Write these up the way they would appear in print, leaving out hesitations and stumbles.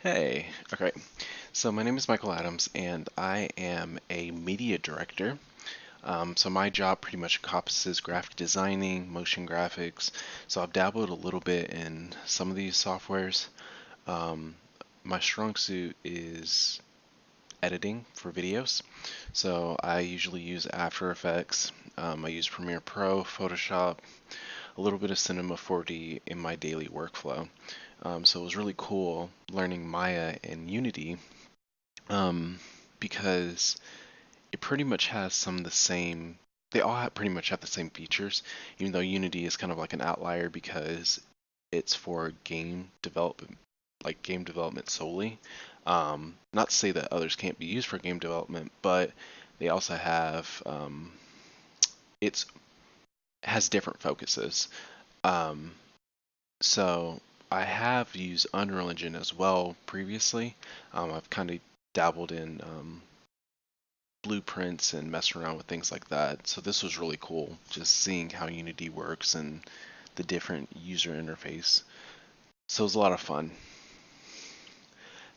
Hey, okay. So my name is Michael Adams, and I am a media director. So my job pretty much encompasses graphic designing, motion graphics. So I've dabbled a little bit in some of these softwares. Um, my strong suit is editing for videos. So I usually use After Effects. I use Premiere Pro, Photoshop, a little bit of Cinema 4D in my daily workflow. So it was really cool learning Maya and Unity um, because it pretty much has some of the same. They all pretty much have the same features, even though Unity is kind of like an outlier because it's for game development, like game development solely. Not to say that others can't be used for game development, but they also have it's has different focuses. Um, so I have used Unreal Engine as well previously. I've kind of dabbled in blueprints and messing around with things like that. So this was really cool, just seeing how Unity works and the different user interface. So it was a lot of fun.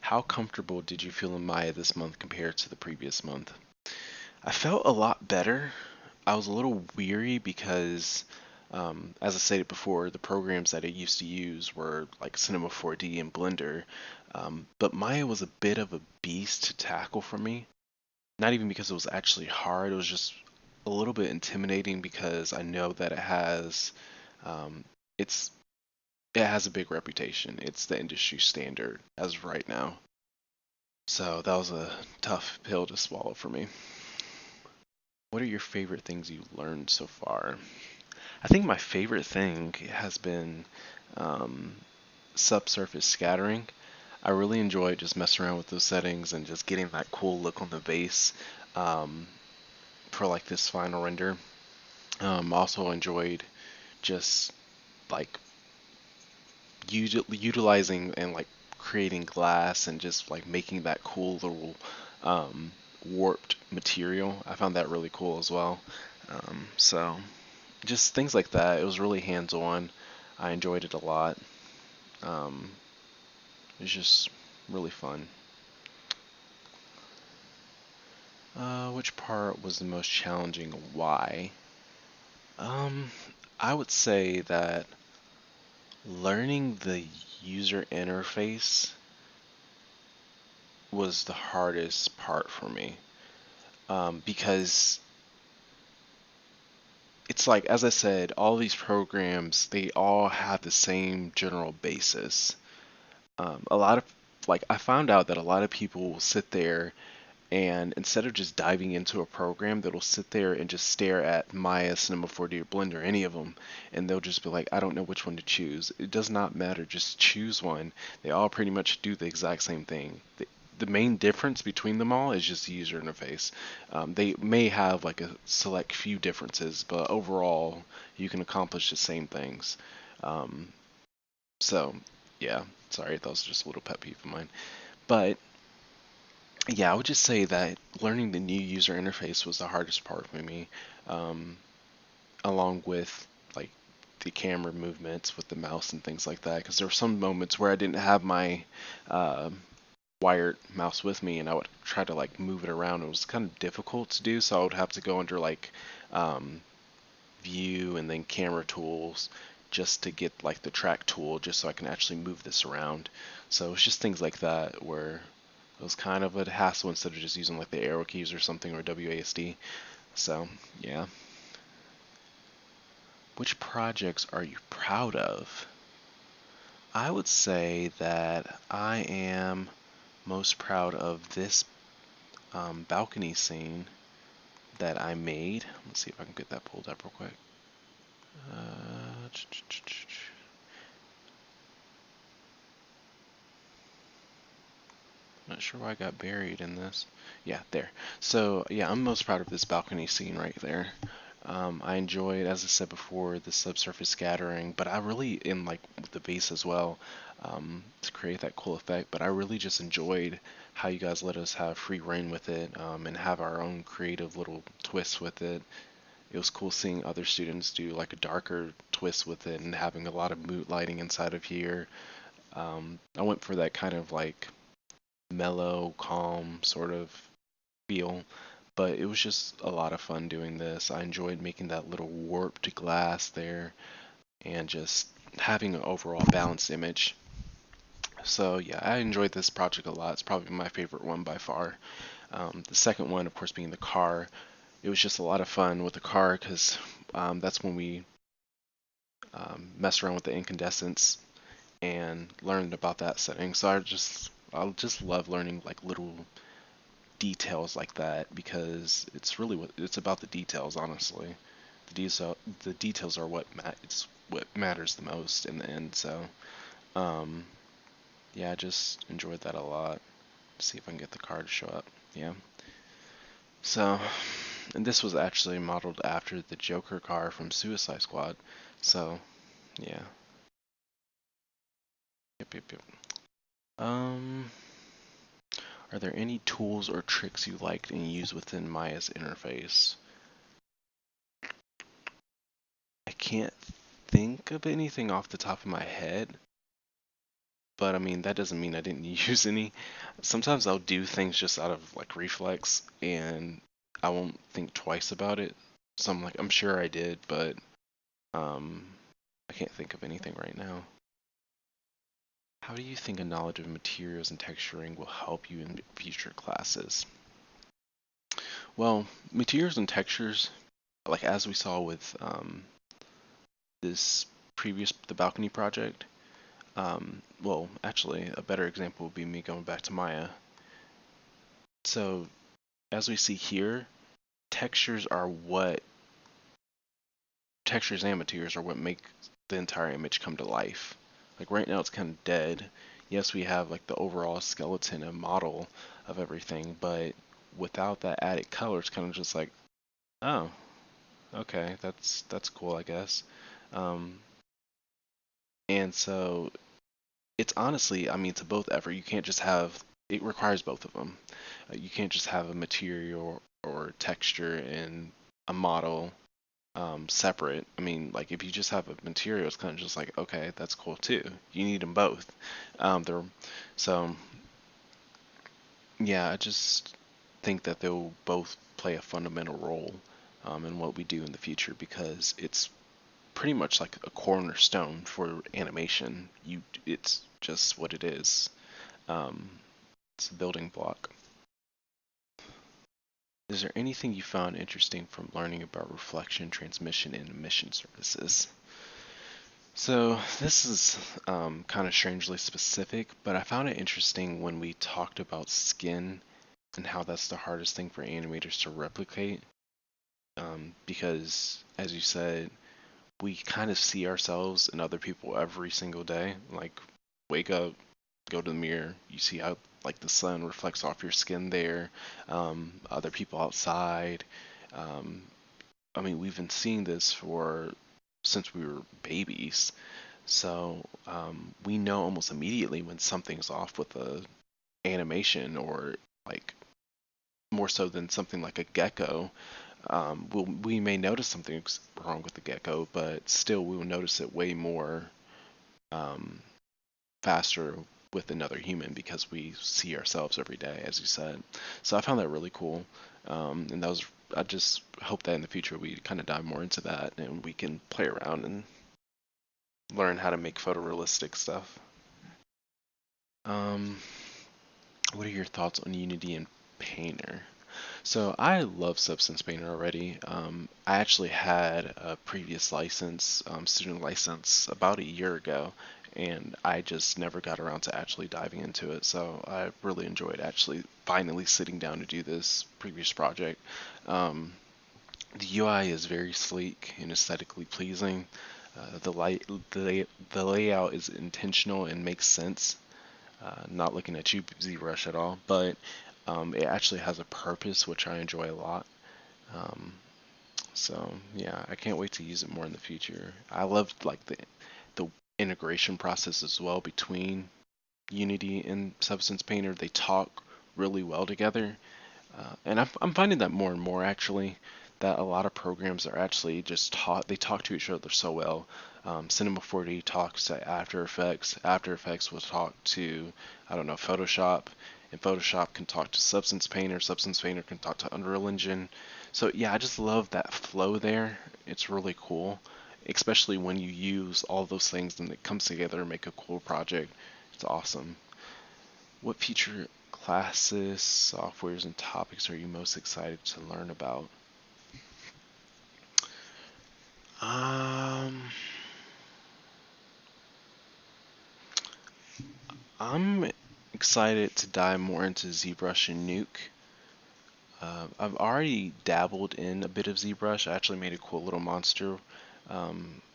How comfortable did you feel in Maya this month compared to the previous month? I felt a lot better. I was a little weary because, as I stated before, the programs that I used to use were like Cinema 4D and Blender. But Maya was a bit of a beast to tackle for me. Not even because it was actually hard, it was just a little bit intimidating because I know that um, it's it has a big reputation. It's the industry standard as of right now. So that was a tough pill to swallow for me. What are your favorite things you learned so far? I think my favorite thing has been um, subsurface scattering. I really enjoy just messing around with those settings and just getting that cool look on the base um, for like this final render. Also enjoyed just like utilizing and like creating glass and just like making that cool little um, warped material. I found that really cool as well. So just things like that. It was really hands-on. I enjoyed it a lot. Um, it was just really fun. Which part was the most challenging? Why? Um, I would say that learning the user interface was the hardest part for me. Because it's like, as I said, all these programs, they all have the same general basis. A lot of, like, I found out that a lot of people will sit there and instead of just diving into a program, that'll sit there and just stare at Maya, Cinema 4D, or Blender, any of them, and they'll just be like, I don't know which one to choose. It does not matter, just choose one. They all pretty much do the exact same thing. The main difference between them all is just the user interface. They may have like a select few differences, but overall, you can accomplish the same things. Um, so, yeah, sorry, that was just a little pet peeve of mine. But yeah, I would just say that learning the new user interface was the hardest part for me, um, along with like the camera movements with the mouse and things like that. Because there were some moments where I didn't have my uh, wired mouse with me, and I would try to like move it around. It was kind of difficult to do, so I would have to go under like um, view and then camera tools just to get like the track tool, just so I can actually move this around. So it's just things like that where it was kind of a hassle instead of just using like the arrow keys or something or WASD. So, yeah. Which projects are you proud of? I would say that I am most proud of this balcony scene that I made. Let's see if I can get that pulled up real quick. Uh, Not sure why I got buried in this. Yeah, there. So, yeah, I'm most proud of this balcony scene right there. I enjoyed, as I said before, the subsurface scattering, but I really, in like with the base as well, to create that cool effect. But I really just enjoyed how you guys let us have free reign with it, and have our own creative little twists with it. It was cool seeing other students do like a darker twist with it and having a lot of mood lighting inside of here. I went for that kind of like mellow, calm sort of feel, but it was just a lot of fun doing this. I enjoyed making that little warped glass there and just having an overall balanced image. So yeah, I enjoyed this project a lot. It's probably my favorite one by far. The second one, of course, being the car. It was just a lot of fun with the car because that's when we messed around with the incandescents and learned about that setting. So I just love learning like little details like that because it's really it's about the details, honestly. The details are it's what matters the most in the end. So um, yeah, I just enjoyed that a lot. See if I can get the car to show up. Yeah. So, and this was actually modeled after the Joker car from Suicide Squad. So yeah. Yep, yep, yep. Um, are there any tools or tricks you liked and use within Maya's interface? I can't think of anything off the top of my head, but I mean, that doesn't mean I didn't use any. Sometimes I'll do things just out of like reflex and I won't think twice about it. So I'm like, I'm sure I did, but um, I can't think of anything right now. How do you think a knowledge of materials and texturing will help you in future classes? Well, materials and textures, like as we saw with this the balcony project, well, actually, a better example would be me going back to Maya. So, as we see here, textures are what textures and materials are what make the entire image come to life. Like right now, it's kind of dead. Yes, we have like the overall skeleton and model of everything, but without that added color, it's kind of just like, oh, okay, that's cool, I guess. Um, and so it's honestly, I mean, it's a both effort. You can't just have it requires both of them. You can't just have a material or texture and a model separate. I mean, like if you just have a material, it's kind of just like okay, that's cool too. You need them both. They're so yeah. I just think that they'll both play a fundamental role in what we do in the future because it's pretty much like a cornerstone for animation. It's just what it is. Um, it's a building block. Is there anything you found interesting from learning about reflection, transmission, and emission services? So this is kind of strangely specific, but I found it interesting when we talked about skin and how that's the hardest thing for animators to replicate. Because, as you said, we kind of see ourselves and other people every single day. Like, wake up, go to the mirror, you see how like the sun reflects off your skin there, other people outside. Um, I mean, we've been seeing this for since we were babies, so we know almost immediately when something's off with the animation, or like more so than something like a gecko. We may notice something's wrong with the gecko, but still we will notice it way more um, faster with another human because we see ourselves every day, as you said. So I found that really cool, and that was. I just hope that in the future we kind of dive more into that and we can play around and learn how to make photorealistic stuff. Um, what are your thoughts on Unity and Painter? So I love Substance Painter already. I actually had a previous license, student license, about a year ago, and I just never got around to actually diving into it. So I really enjoyed actually finally sitting down to do this previous project. Um, the UI is very sleek and aesthetically pleasing. The light, the layout is intentional and makes sense. Not looking at you, ZBrush, at all, but it actually has a purpose, which I enjoy a lot. Um, so yeah, I can't wait to use it more in the future. I love like the integration process as well between Unity and Substance Painter. They talk really well together, and I'm finding that more and more actually. that a lot of programs are actually just taught, they talk to each other so well. Cinema 4D talks to After Effects. After Effects will talk to, I don't know, Photoshop, and Photoshop can talk to Substance Painter. Substance Painter can talk to Unreal Engine. So yeah, I just love that flow there. It's really cool, especially when you use all those things and it comes together and make a cool project. It's awesome. What future classes, softwares, and topics are you most excited to learn about? Um, I'm excited to dive more into ZBrush and Nuke. I've already dabbled in a bit of ZBrush. I actually made a cool little monster.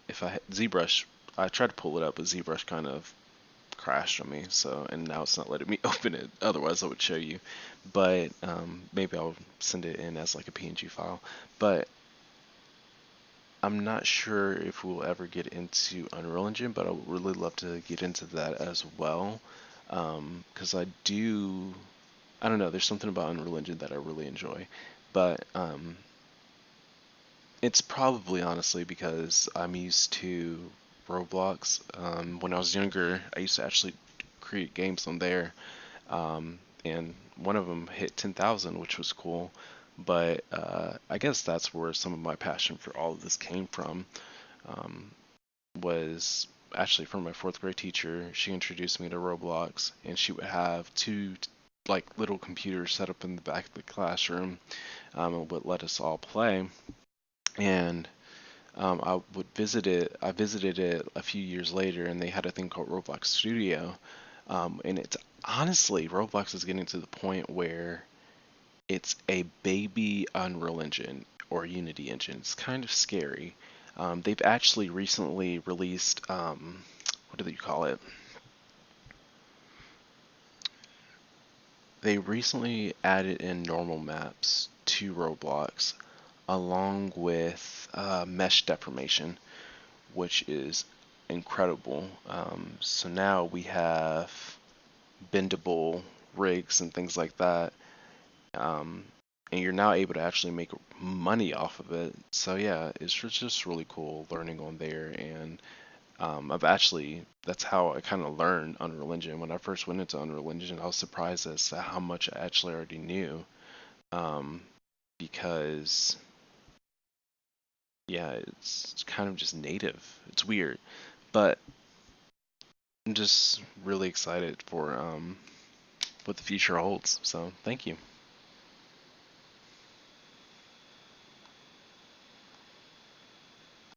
If I ZBrush, I tried to pull it up, but ZBrush kind of crashed on me. So, and now it's not letting me open it. Otherwise, I would show you. But maybe I'll send it in as like a PNG file. But I'm not sure if we'll ever get into Unreal Engine, but I would really love to get into that as well. Because I don't know, there's something about Unreal Engine that I really enjoy. But it's probably honestly because I'm used to Roblox. When I was younger, I used to actually create games on there, and one of them hit 10,000, which was cool. But I guess that's where some of my passion for all of this came from. Um, was actually from my fourth grade teacher. She introduced me to Roblox, and she would have two like little computers set up in the back of the classroom, and would let us all play. And I would visit it. I visited it a few years later, and they had a thing called Roblox Studio. And it's honestly, Roblox is getting to the point where it's a baby Unreal Engine or Unity engine. It's kind of scary. They've actually recently released, what do you call it? They recently added in normal maps to Roblox along with mesh deformation, which is incredible. So now we have bendable rigs and things like that. Um, and you're now able to actually make money off of it. So yeah, it's just really cool learning on there. And I've actually, that's how I kind of learned Unreal Engine. When I first went into Unreal Engine, I was surprised as to how much I actually already knew. Um, because yeah, it's kind of just native. It's weird, but I'm just really excited for what the future holds. So thank you.